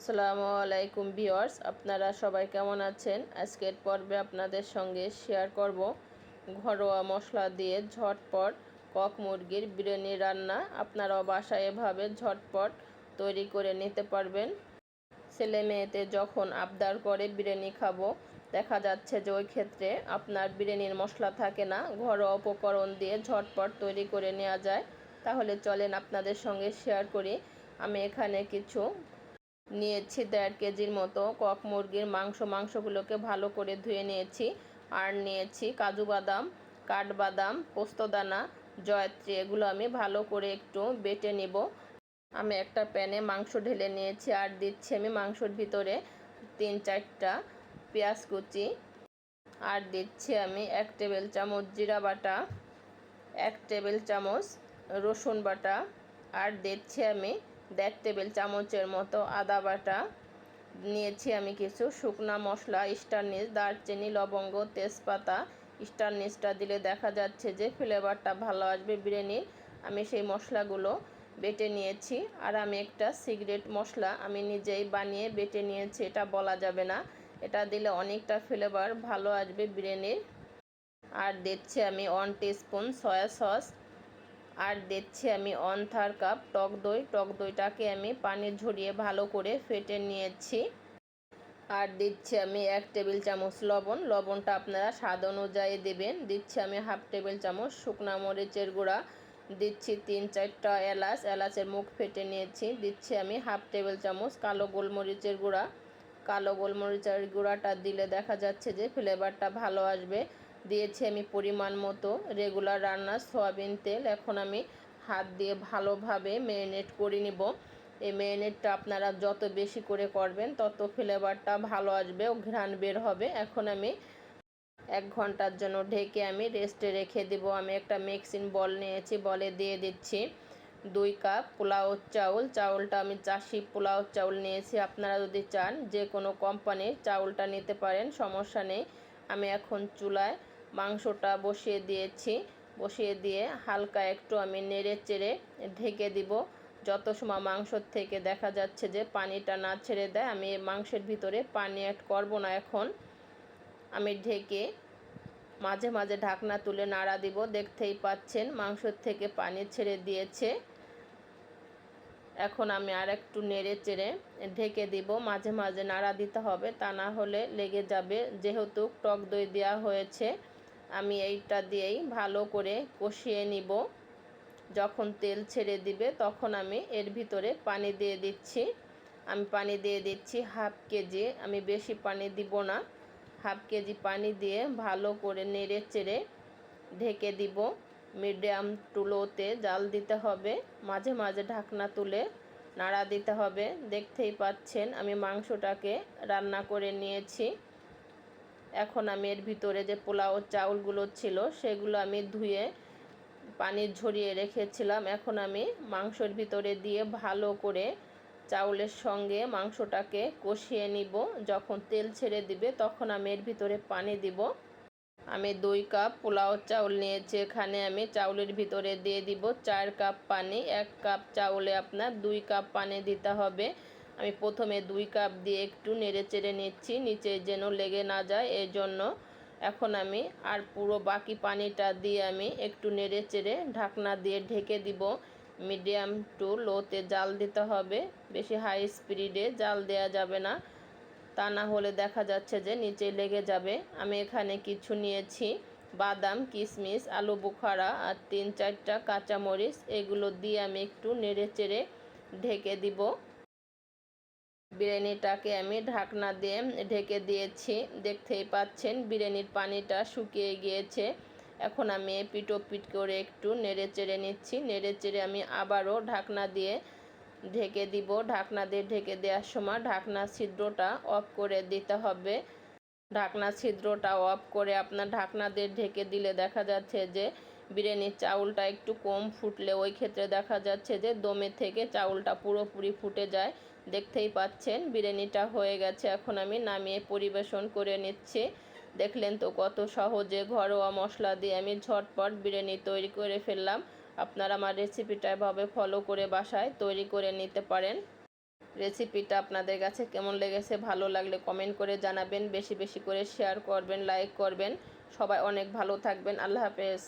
আসসালামু আলাইকুম ভিউয়ার্স, আপনারা সবাই কেমন আছেন? আজকের পর্বে আপনাদের সঙ্গে শেয়ার করব ঘরোয়া মশলা দিয়ে ঝটপট কক মুরগির বিরিয়ানি রান্না। আপনারাও বাসায় এভাবে ঝটপট তৈরি করে নিতে পারবেন। ছেলে মেয়েতে যখন আবদার করে বিরিয়ানি খাবো, দেখা যাচ্ছে যে ওই ক্ষেত্রে আপনার বিরিয়ানির মশলা থাকে না, ঘরোয়া উপকরণ দিয়ে ঝটপট তৈরি করে নেওয়া যায়। তাহলে চলেন আপনাদের সঙ্গে শেয়ার করি। আমি এখানে কিছু নিয়েছি 1.5 কেজির মতো কক মুরগির মাংসগুলোকে ভালো করে ধুয়ে নিয়েছি। আর নিয়েছি কাজু বাদাম, কাঠবাদাম, পোস্তদানা, জয়ত্রী। এগুলো আমি ভালো করে একটু বেটে নিব। আমি একটা প্যানে মাংস ঢেলে নিয়েছি আর দিচ্ছি আমি মাংসর ভিতরে 3-4টা পেঁয়াজ কুচি। আর দিচ্ছি আমি 1 টেবিল চামচ জিরা বাটা, 1 টেবিল চামচ রসুন বাটা, আর দিচ্ছি আমি 1.5 টেবিল চামচের মতো আদা বাটা। নিয়েছি আমি কিছু শুকনা মশলা, স্টার নিস, দারচিনি, লবঙ্গ, তেজপাতা। স্টার নিসটা দিলে দেখা যাচ্ছে যে ফ্লেভারটা ভালো আসবে বিরিয়ানির। আমি সেই মশলাগুলো বেটে নিয়েছি। আর আমি একটা সিক্রেট মশলা আমি নিজেই বানিয়ে বেটে নিয়েছি, এটা বলা যাবে না, এটা দিলে অনেকটা ফ্লেভার ভালো আসবে বিরিয়ানির। আর দিচ্ছি আমি 1 টিস্পুন সয়া সস। আর দিচ্ছি আমি 1/3 কাপ টক দই। টক দইটাকে আমি পানি ঝরিয়ে ভালো করে ফেটে নিয়েছি। আর দিচ্ছি আমি 1 টেবিল চামচ লবণ। লবণটা আপনারা স্বাদ অনুযায়ী দেবেন। দিচ্ছি আমি 1/2 টেবিল চামচ শুকনা মরিচের গুঁড়া। দিচ্ছি 3-4টা এলাচ, এলাচের মুখ ফেটে নিয়েছি। দিচ্ছি আমি 1/2 টেবিল চামচ কালো গোলমরিচের গুঁড়া। কালো গোলমরিচের গুঁড়াটা দিলে দেখা যাচ্ছে যে ফ্লেভারটা ভালো আসবে। দিয়েছি আমি পরিমাণ মতো রেগুলার রান্নার সয়াবিন তেল। এখন আমি হাত দিয়ে ভালোভাবে ম্যারিনেট করে নিব। এই ম্যারিনেটটা আপনারা যত বেশি করে করবেন তত ফ্লেভারটা ভালো আসবে ও ঘ্রাণ বের হবে। এখন আমি 1 ঘন্টার জন্য ঢেকে আমি রেস্টে রেখে দিব। আমি একটা মিক্সিং বল নিয়েছি, বলে দিয়ে দিচ্ছি 2 কাপ পোলাও চাউল। চাউলটা আমি চাষি পোলাও চাউল নিয়েছি। আপনারা যদি চান যে কোনো কোম্পানির চাউলটা নিতে পারেন, সমস্যা নেই। আমি এখন চুলায় মাংসটা বসিয়ে দিয়েছি। বসিয়ে দিয়ে হালকা একটু আমি নেড়ে চেড়ে ঢেকে দিব। যত সময় মাংসর থেকে দেখা যাচ্ছে যে পানিটা না ছেড়ে দেয়, আমি মাংসের ভিতরে পানি অ্যাড করব না। এখন আমি ঢেকে মাঝে মাঝে ঢাকনা তুলে নাড়া দিব। দেখতেই পাচ্ছেন মাংসর থেকে পানি ছেড়ে দিয়েছে। এখন আমি আর একটু নেড়ে চেড়ে ঢেকে দিব। মাঝে মাঝে নাড়া দিতে হবে, তা না হলে লেগে যাবে। যেহেতু টক দই দেওয়া হয়েছে, আমি এইটা দিয়েই ভালো করে কষিয়ে নিব। যখন তেল ছেড়ে দিবে তখন আমি এর ভিতরে পানি দিয়ে দিচ্ছি। আমি পানি দিয়ে দিচ্ছি 1/2 কেজি। আমি বেশি পানি দিব না, 1/2 কেজি পানি দিয়ে ভালো করে নেড়ে চেড়ে ঢেকে দিব। মিডিয়াম টু লোতে জাল দিতে হবে। মাঝে মাঝে ঢাকনা তুলে নাড়া দিতে হবে। দেখতেই পাচ্ছেন আমি মাংসটাকে রান্না করে নিয়েছি। এখন আমি এর ভিতরে যে পোলাও চাউলগুলো ছিল সেগুলো আমি ধুয়ে পানি ঝরিয়ে রেখেছিলাম। এখন আমি মাংসের ভিতরে দিয়ে ভালো করে চাউলের সঙ্গে মাংসটাকে কষিয়ে নিব। যখন তেল ছেড়ে দিবে তখন আমি এর ভিতরে পানি দিব। আমি 2 কাপ পোলাও চাউল নিয়েছি। এখানে আমি চাউলের ভিতরে দিয়ে দিব 4 কাপ পানি। 1 কাপ চাউলে আপনার 2 কাপ পানি দিতে হবে। আমি প্রথমে 2 কাপ দিয়ে একটু নেড়ে চেড়ে নিচ্ছি, নিচে যেন লেগে না যায় এই জন্য। এখন আমি আর পুরো বাকি পানিটা দিয়ে আমি একটু নেড়ে চেড়ে ঢাকনা দিয়ে ঢেকে দিব। মিডিয়াম টু লোতে জাল দিতে হবে, বেশি হাই স্পিডে জাল দেওয়া যাবে না, তা না হলে দেখা যাচ্ছে যে নিচে লেগে যাবে। আমি এখানে কিছু নিয়েছি বাদাম, কিশমিশ, আলু বুখারা আর 3-4টা কাঁচামরিচ। এগুলো দিয়ে আমি একটু নেড়ে চেড়ে ঢেকে দিব। বিরিয়ানিটাকে আমি ঢাকনা দিয়ে ঢেকে দিয়েছি। দেখতেই পাচ্ছেন বিরিয়ানির পানিটা শুকিয়ে গিয়েছে। এখন আমি পিট করে একটু নেড়ে চেড়ে নিচ্ছি। নেড়ে চেড়ে আমি আবারও ঢাকনা দিয়ে ঢেকে দিব। ঢাকনা দিয়ে ঢেকে দেওয়ার সময় ঢাকনা ছিদ্রটা অফ করে দিতে হবে। ঢাকনা ছিদ্রটা অফ করে আপনার ঢাকনা দিয়ে ঢেকে দিলে দেখা যাচ্ছে যে বিরিয়ানির চাউলটা একটু কম ফুটলে ওই ক্ষেত্রে দেখা যাচ্ছে যে দমে থেকে চাউলটা পুরোপুরি ফুটে যায়। দেখতেই পাচ্ছেন বিরিয়ানিটা হয়ে গেছে। এখন আমি নামিয়ে পরিবেশন করে নিচ্ছি। দেখলেন তো কত সহজে ঘরোয়া মশলা দিয়ে আমি ঝটপট বিরিয়ানি তৈরি করে ফেললাম। আপনারা আমার রেসিপিটা এভাবে ফলো করে বাসায় তৈরি করে নিতে পারেন। রেসিপিটা আপনাদের কাছে কেমন লেগেছে, ভালো লাগলে কমেন্ট করে জানাবেন, বেশি বেশি করে শেয়ার করবেন, লাইক করবেন। সবাই অনেক ভালো থাকবেন। আল্লাহ হাফেজ।